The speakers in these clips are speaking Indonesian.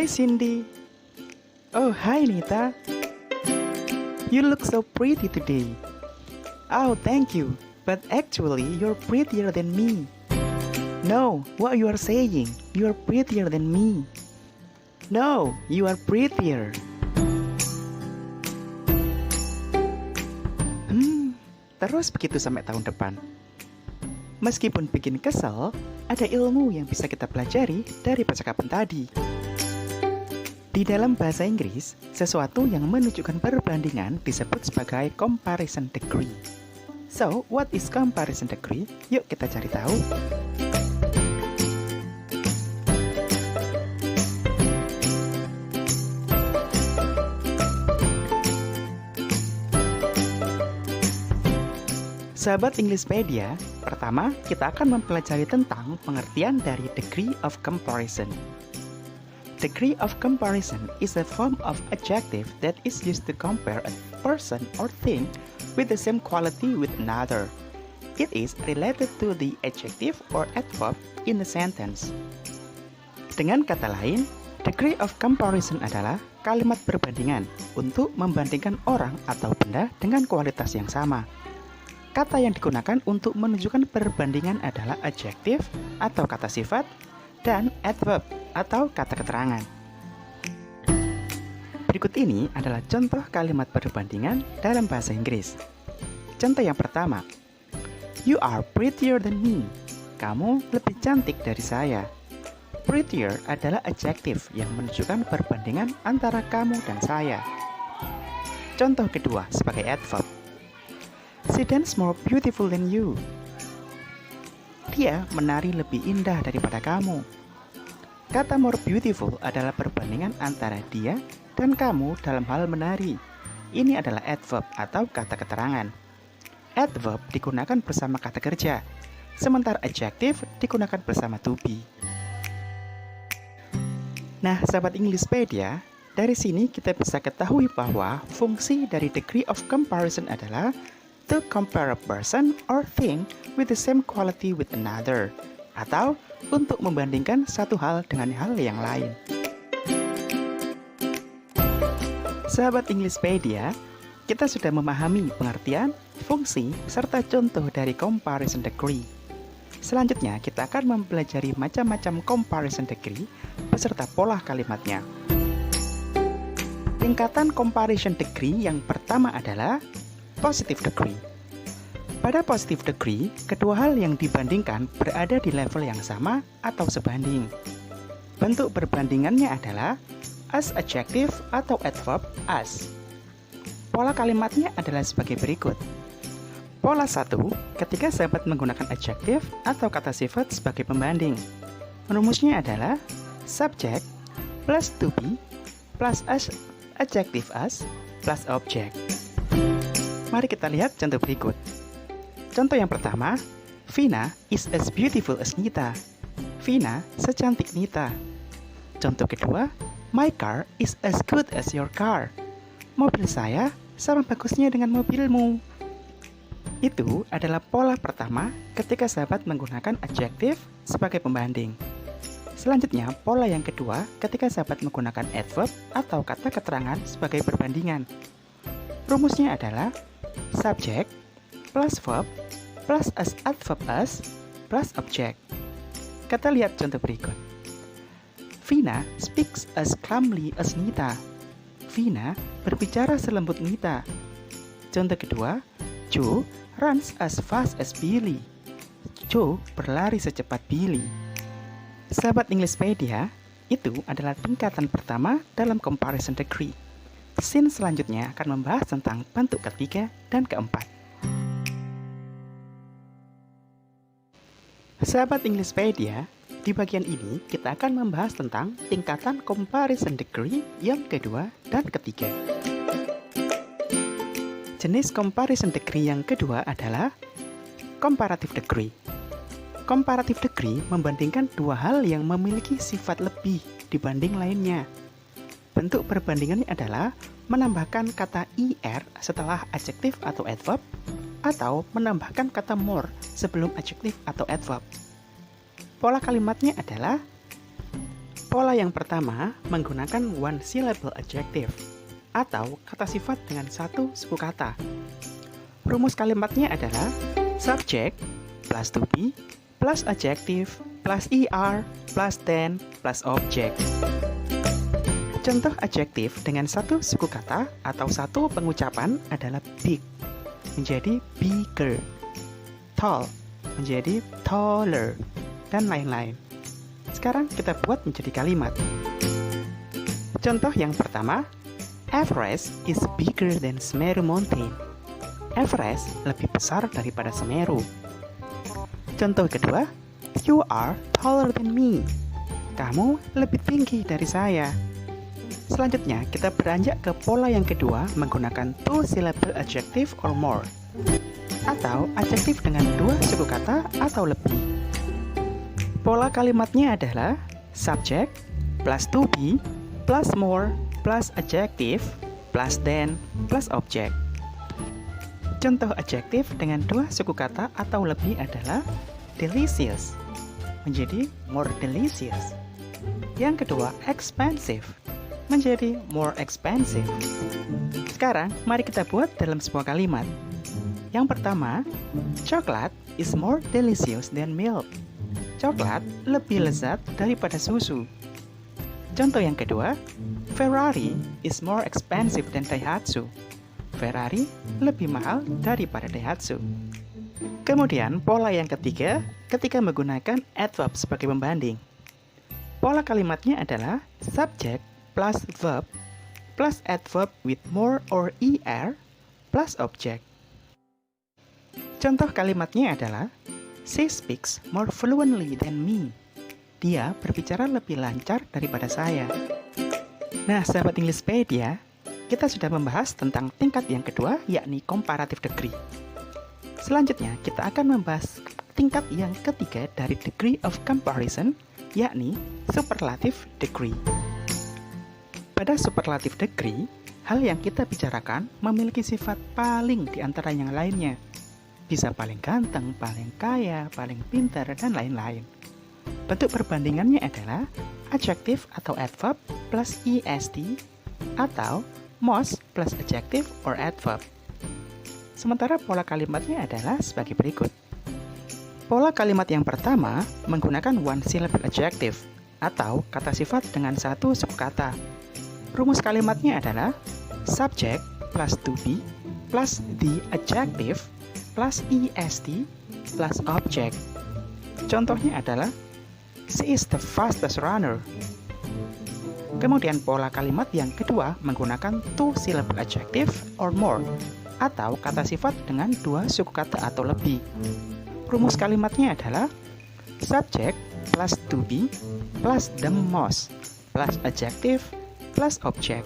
Hi Cindy. Oh, hi Nita. You look so pretty today. Oh, thank you. But actually, you're prettier than me. No, what you are saying? You're prettier than me. No, you are prettier. Terus begitu sampai tahun depan. Meskipun bikin kesel, ada ilmu yang bisa kita pelajari dari percakapan tadi. Di dalam bahasa Inggris, sesuatu yang menunjukkan perbandingan disebut sebagai comparison degree. So, what is comparison degree? Yuk kita cari tahu. Sahabat Englishpedia, pertama kita akan mempelajari tentang pengertian dari degree of comparison. Degree of comparison is a form of adjective that is used to compare a person or thing with the same quality with another. It is related to the adjective or adverb in the sentence. Dengan kata lain, degree of comparison adalah kalimat perbandingan untuk membandingkan orang atau benda dengan kualitas yang sama. Kata yang digunakan untuk menunjukkan perbandingan adalah adjektif atau kata sifat dan adverb atau kata keterangan. Berikut ini adalah contoh kalimat perbandingan dalam bahasa Inggris. Contoh yang pertama, You are prettier than me. Kamu lebih cantik dari saya. Prettier adalah adjektif yang menunjukkan perbandingan antara kamu dan saya. Contoh kedua sebagai adverb. She dance more beautiful than you. Dia menari lebih indah daripada kamu. Kata more beautiful adalah perbandingan antara dia dan kamu dalam hal menari. Ini adalah adverb atau kata keterangan. Adverb digunakan bersama kata kerja, sementara adjektif digunakan bersama to be. Nah, sahabat Englishpedia, dari sini kita bisa ketahui bahwa fungsi dari degree of comparison adalah to compare a person or thing with the same quality with another, atau untuk membandingkan satu hal dengan hal yang lain. Sahabat Englishpedia, kita sudah memahami pengertian, fungsi, serta contoh dari comparison degree. Selanjutnya, kita akan mempelajari macam-macam comparison degree beserta pola kalimatnya. Tingkatan comparison degree yang pertama adalah positive degree. Pada positive degree, kedua hal yang dibandingkan berada di level yang sama atau sebanding. Bentuk perbandingannya adalah as adjective atau adverb as. Pola kalimatnya adalah sebagai berikut. Pola 1, ketika sahabat menggunakan adjektif atau kata sifat sebagai pembanding. Rumusnya adalah subject plus to be plus as adjective as plus object. Mari kita lihat contoh berikut. Contoh yang pertama, Vina is as beautiful as Nita. Vina secantik Nita. Contoh kedua, my car is as good as your car. Mobil saya sama bagusnya dengan mobilmu. Itu adalah pola pertama ketika sahabat menggunakan adjektif sebagai pembanding. Selanjutnya, pola yang kedua ketika sahabat menggunakan adverb atau kata keterangan sebagai perbandingan. Rumusnya adalah subject plus verb plus as adverb as plus object. Kita lihat contoh berikut. Vina speaks as calmly as Nita. Vina berbicara selembut Nita. Contoh kedua, Joe runs as fast as Billy. Joe berlari secepat Billy. Sahabat Englishpedia, itu adalah tingkatan pertama dalam comparison degree. Scene selanjutnya akan membahas tentang bentuk ketiga dan keempat. Sahabat Englishpedia, di bagian ini kita akan membahas tentang tingkatan comparison degree yang kedua dan ketiga. Jenis comparison degree yang kedua adalah comparative degree. Comparative degree membandingkan dua hal yang memiliki sifat lebih dibanding lainnya. Bentuk perbandingannya adalah menambahkan kata er setelah adjektif atau adverb, atau menambahkan kata more sebelum adjektif atau adverb. Pola kalimatnya adalah Pola yang pertama menggunakan one syllable adjective atau kata sifat dengan satu suku kata. Rumus kalimatnya adalah subject plus to be plus adjective plus er plus then plus object. Contoh adjektif dengan satu suku kata atau satu pengucapan adalah big menjadi bigger, tall menjadi taller, dan lain-lain. Sekarang kita buat menjadi kalimat. Contoh yang pertama, Everest is bigger than Semeru Mountain. Everest lebih besar daripada Semeru. Contoh kedua, you are taller than me. Kamu lebih tinggi dari saya. Selanjutnya, kita beranjak ke pola yang kedua menggunakan two syllable adjective or more, atau adjektif dengan dua suku kata atau lebih. Pola kalimatnya adalah subject plus to be plus more plus adjective plus then plus object. Contoh adjektif dengan dua suku kata atau lebih adalah delicious menjadi more delicious. Yang kedua, expensive menjadi more expensive. Sekarang, mari kita buat dalam sebuah kalimat. Yang pertama, chocolate is more delicious than milk. Coklat lebih lezat daripada susu. Contoh yang kedua, Ferrari is more expensive than Daihatsu. Ferrari lebih mahal daripada Daihatsu. Kemudian, pola yang ketiga ketika menggunakan adverb sebagai pembanding. Pola kalimatnya adalah subject plus verb plus adverb with more or er plus object. Contoh kalimatnya adalah she speaks more fluently than me. Dia berbicara lebih lancar daripada saya. Nah, sahabat Englishpedia, kita sudah membahas tentang tingkat yang kedua, yakni comparative degree. Selanjutnya, kita akan membahas tingkat yang ketiga dari degree of comparison, yakni superlative degree. Pada superlative degree, hal yang kita bicarakan memiliki sifat paling di antara yang lainnya. Bisa paling ganteng, paling kaya, paling pintar, dan lain-lain. Bentuk perbandingannya adalah adjective atau adverb plus est atau most plus adjective or adverb. Sementara pola kalimatnya adalah sebagai berikut. Pola kalimat yang pertama menggunakan one syllable adjective atau kata sifat dengan satu suku kata. Rumus kalimatnya adalah subject plus to be plus the adjective plus est plus object. Contohnya adalah she is the fastest runner. Kemudian pola kalimat yang kedua menggunakan two syllable adjective or more atau kata sifat dengan dua suku kata atau lebih. Rumus kalimatnya adalah subject plus to be plus the most plus adjective plus object.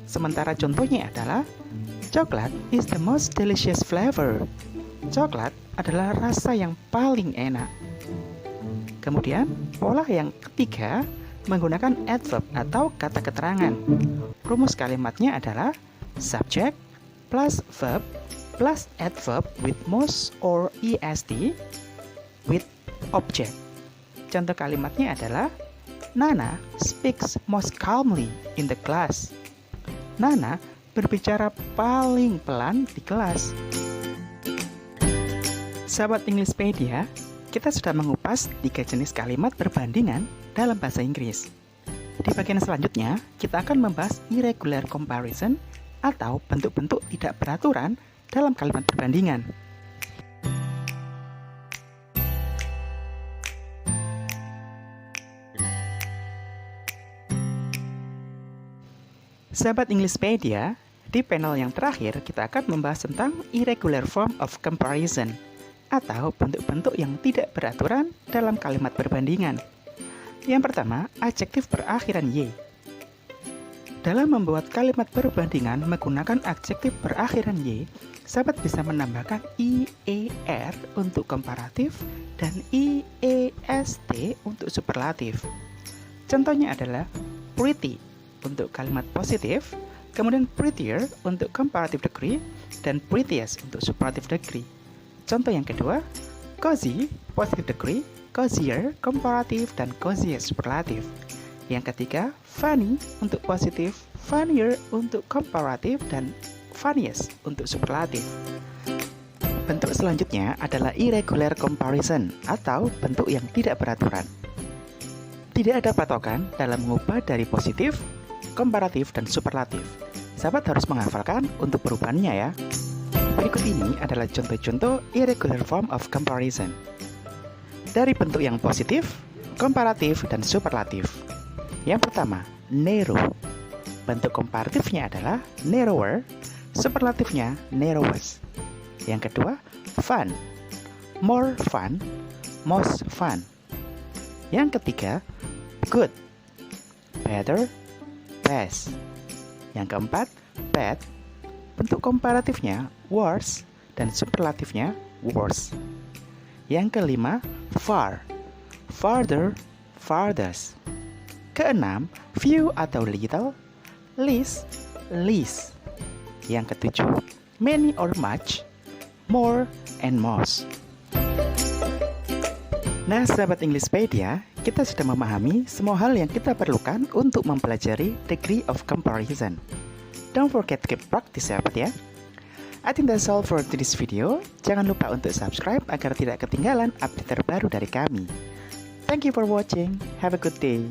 Sementara contohnya adalah coklat is the most delicious flavor. Coklat adalah rasa yang paling enak. Kemudian, pola yang ketiga menggunakan adverb atau kata keterangan. Rumus kalimatnya adalah subject plus verb plus adverb with most or est with object. Contoh kalimatnya adalah Nana speaks most calmly in the class. Nana berbicara paling pelan di kelas. Sahabat Englishpedia, kita sudah mengupas 3 jenis kalimat perbandingan dalam bahasa Inggris. Di bagian selanjutnya, kita akan membahas irregular comparison atau bentuk-bentuk tidak beraturan dalam kalimat perbandingan. Sahabat Englishpedia, di panel yang terakhir kita akan membahas tentang irregular form of comparison atau bentuk-bentuk yang tidak beraturan dalam kalimat perbandingan. Yang pertama, adjektif berakhiran y. Dalam membuat kalimat perbandingan menggunakan adjektif berakhiran y, sahabat bisa menambahkan ier untuk komparatif dan iest untuk superlatif. Contohnya adalah pretty untuk kalimat positif, kemudian prettier untuk comparative degree, dan prettiest untuk superlative degree. Contoh yang kedua, cozy positive degree, cozier comparative, dan coziest superlative. Yang ketiga, funny untuk positif, funnier untuk komparatif, dan funniest untuk superlatif. Bentuk selanjutnya adalah irregular comparison atau bentuk yang tidak beraturan. Tidak ada patokan dalam mengubah dari positif, komparatif, dan superlatif. Sahabat harus menghafalkan untuk perubahannya ya. Berikut ini adalah contoh-contoh irregular form of comparison. Dari bentuk yang positif, komparatif, dan superlatif. Yang pertama, narrow. Bentuk komparatifnya adalah narrower, superlatifnya narrowest. Yang kedua, fun. More fun, most fun. Yang ketiga, good. Better, best. Yang keempat, bad. Bentuk komparatifnya worse dan superlatifnya worse. Yang kelima, far. Farther, farthest. Keenam, few atau little, least, least. Yang ketujuh, many or much, more and most. Nah, sahabat Englishpedia, kita sudah memahami semua hal yang kita perlukan untuk mempelajari degree of comparison. Don't forget to keep practice, sahabat ya. I think that's all for today's video. Jangan lupa untuk subscribe agar tidak ketinggalan update terbaru dari kami. Thank you for watching. Have a good day.